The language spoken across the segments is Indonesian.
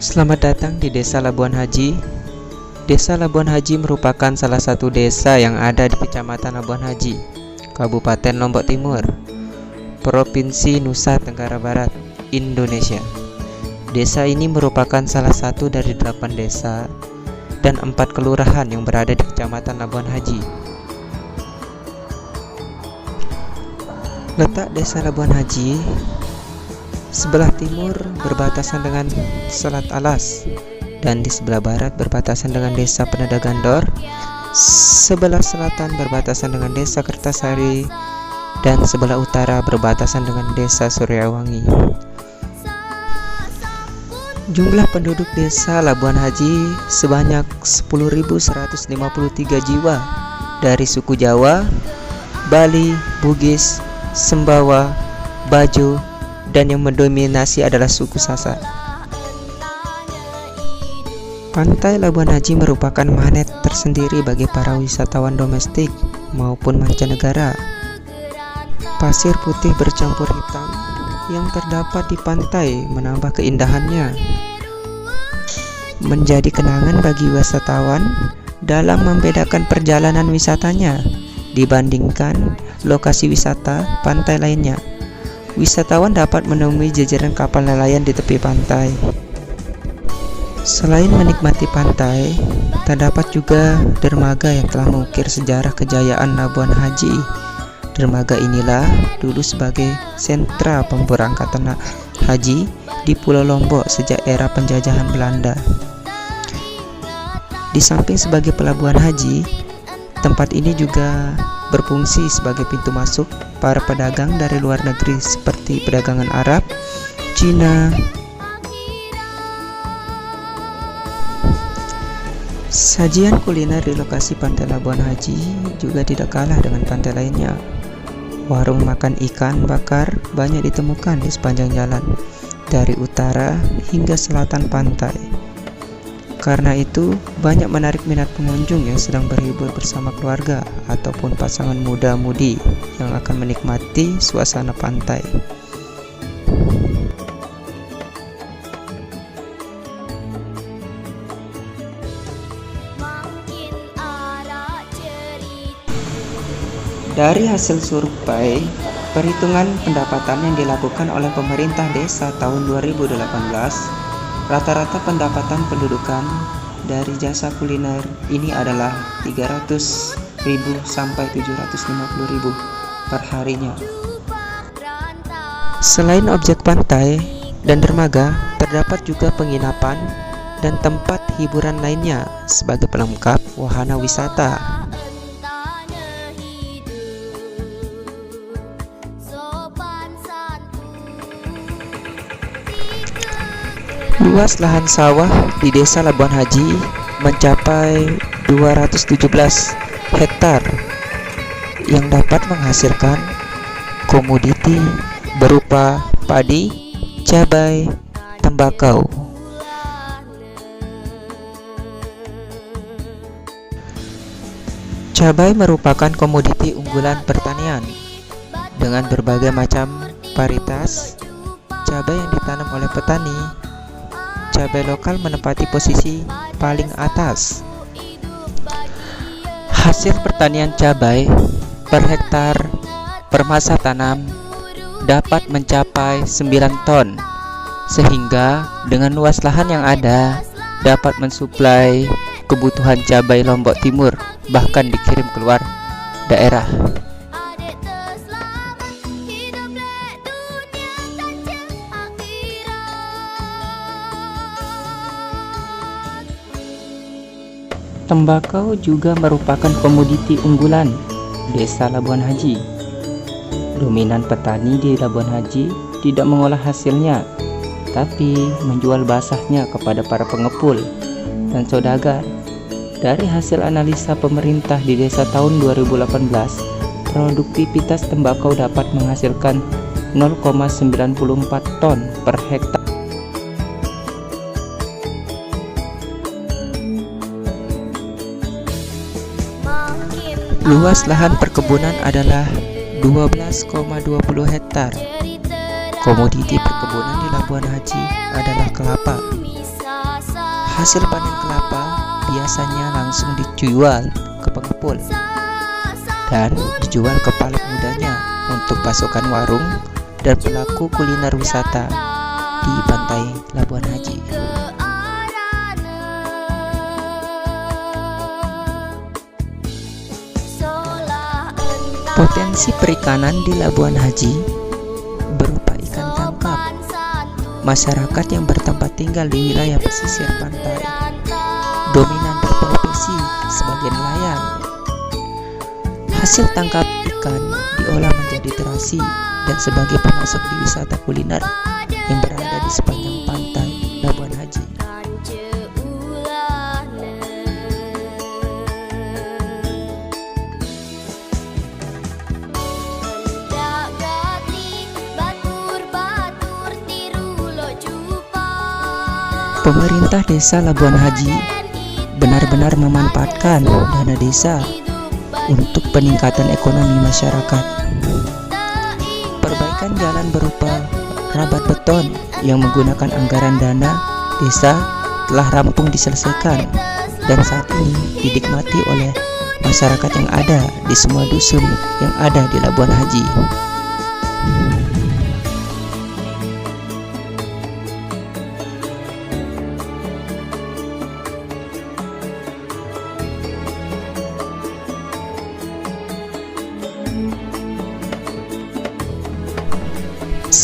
Selamat datang di Desa Labuan Haji. Desa Labuan Haji merupakan salah satu desa yang ada di Kecamatan Labuan Haji, Kabupaten Lombok Timur, Provinsi Nusa Tenggara Barat, Indonesia. Desa ini merupakan salah satu dari 8 desa dan 4 kelurahan yang berada di Kecamatan Labuan Haji. Letak Desa Labuan Haji sebelah timur berbatasan dengan Selat Alas dan di sebelah barat berbatasan dengan Desa Penada Gandor, sebelah selatan berbatasan dengan Desa Kertasari, dan sebelah utara berbatasan dengan Desa Suryawangi. Jumlah penduduk Desa Labuan Haji sebanyak 10.153 jiwa dari suku Jawa, Bali, Bugis, Sembawa, Bajo, dan yang mendominasi adalah suku Sasak. Pantai Labuan Haji merupakan magnet tersendiri bagi para wisatawan domestik maupun mancanegara. Pasir putih bercampur hitam yang terdapat di pantai menambah keindahannya, menjadi kenangan bagi wisatawan dalam membedakan perjalanan wisatanya dibandingkan lokasi wisata pantai lainnya. Wisatawan dapat menemui jajaran kapal nelayan di tepi pantai. Selain menikmati pantai, terdapat juga dermaga yang telah mengukir sejarah kejayaan Labuan Haji. Dermaga inilah dulu sebagai sentra pemberangkatan haji di Pulau Lombok sejak era penjajahan Belanda. Di samping sebagai pelabuhan haji, tempat ini juga berfungsi sebagai pintu masuk para pedagang dari luar negeri seperti perdagangan Arab, Cina. Sajian kuliner di lokasi pantai Labuan Haji juga tidak kalah dengan pantai lainnya. Warung makan ikan bakar banyak ditemukan di sepanjang jalan, dari utara hingga selatan pantai. Karena itu, banyak menarik minat pengunjung yang sedang berlibur bersama keluarga ataupun pasangan muda-mudi yang akan menikmati suasana pantai. Dari hasil survei perhitungan pendapatan yang dilakukan oleh pemerintah desa tahun 2018, rata-rata pendapatan pendudukan dari jasa kuliner ini adalah 300.000 sampai 750.000 per harinya. Selain objek pantai dan dermaga, terdapat juga penginapan dan tempat hiburan lainnya sebagai pelengkap wahana wisata. Luas lahan sawah di Desa Labuan Haji mencapai 217 hektar yang dapat menghasilkan komoditi berupa padi, cabai, tembakau. Cabai merupakan komoditi unggulan pertanian dengan berbagai macam varietas cabai yang ditanam oleh petani. Cabai lokal menempati posisi paling atas. Hasil pertanian cabai per hektar per masa tanam dapat mencapai 9 ton, sehingga dengan luas lahan yang ada dapat mensuplai kebutuhan cabai Lombok Timur, bahkan dikirim keluar daerah. Tembakau juga merupakan komoditi unggulan Desa Labuan Haji. Dominan petani di Labuan Haji tidak mengolah hasilnya, tapi menjual basahnya kepada para pengepul dan saudagar. Dari hasil analisa pemerintah di desa tahun 2018, produktivitas tembakau dapat menghasilkan 0,94 ton per hektar. Luas lahan perkebunan adalah 12,20 hektar. Komoditi perkebunan di Labuan Haji adalah kelapa. Hasil panen kelapa biasanya langsung dijual ke pengepul dan dijual ke palet mudanya untuk pasokan warung dan pelaku kuliner wisata di pantai Labuan Haji. Potensi perikanan di Labuan Haji berupa ikan tangkap. Masyarakat yang bertempat tinggal di wilayah pesisir pantai dominan berprofesi sebagai nelayan. Hasil tangkap ikan diolah menjadi terasi dan sebagai pemasok di wisata kuliner yang berada di sepanjang pantai Labuan Haji. Pemerintah Desa Labuan Haji benar-benar memanfaatkan dana desa untuk peningkatan ekonomi masyarakat. Perbaikan jalan berupa rabat beton yang menggunakan anggaran dana desa telah rampung diselesaikan dan saat ini dinikmati oleh masyarakat yang ada di semua dusun yang ada di Labuan Haji.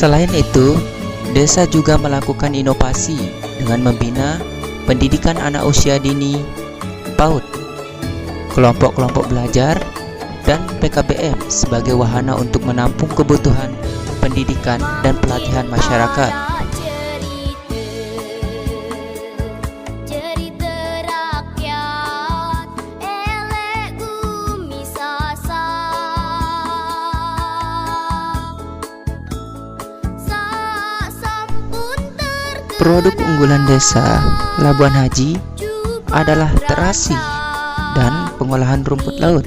Selain itu, desa juga melakukan inovasi dengan membina pendidikan anak usia dini PAUD, kelompok-kelompok belajar, dan PKBM sebagai wahana untuk menampung kebutuhan pendidikan dan pelatihan masyarakat. Produk unggulan desa Labuan Haji adalah terasi dan pengolahan rumput laut.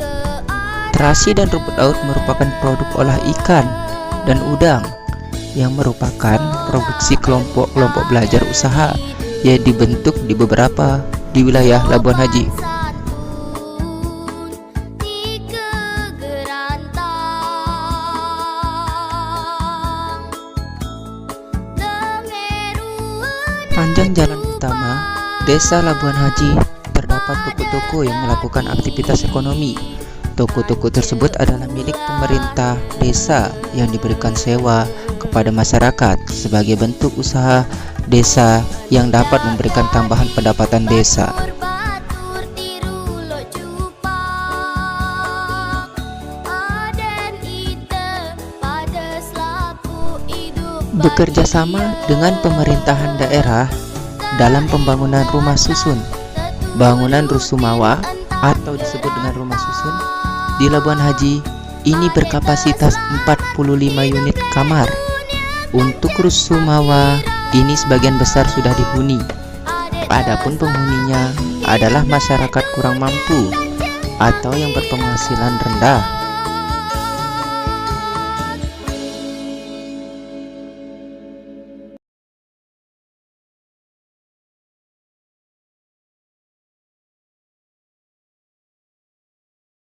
Terasi dan rumput laut merupakan produk olah ikan dan udang yang merupakan produksi kelompok-kelompok belajar usaha yang dibentuk di beberapa di wilayah Labuan Haji. Panjang jalan utama Desa Labuan Haji terdapat toko-toko yang melakukan aktivitas ekonomi. Toko-toko tersebut adalah milik pemerintah desa yang diberikan sewa kepada masyarakat sebagai bentuk usaha desa yang dapat memberikan tambahan pendapatan desa. Bekerja sama dengan pemerintahan daerah dalam pembangunan rumah susun, bangunan rusumawa atau disebut dengan rumah susun di Labuan Haji ini berkapasitas 45 unit kamar. Untuk rusumawa ini sebagian besar sudah dihuni. Adapun penghuninya adalah masyarakat kurang mampu atau yang berpenghasilan rendah.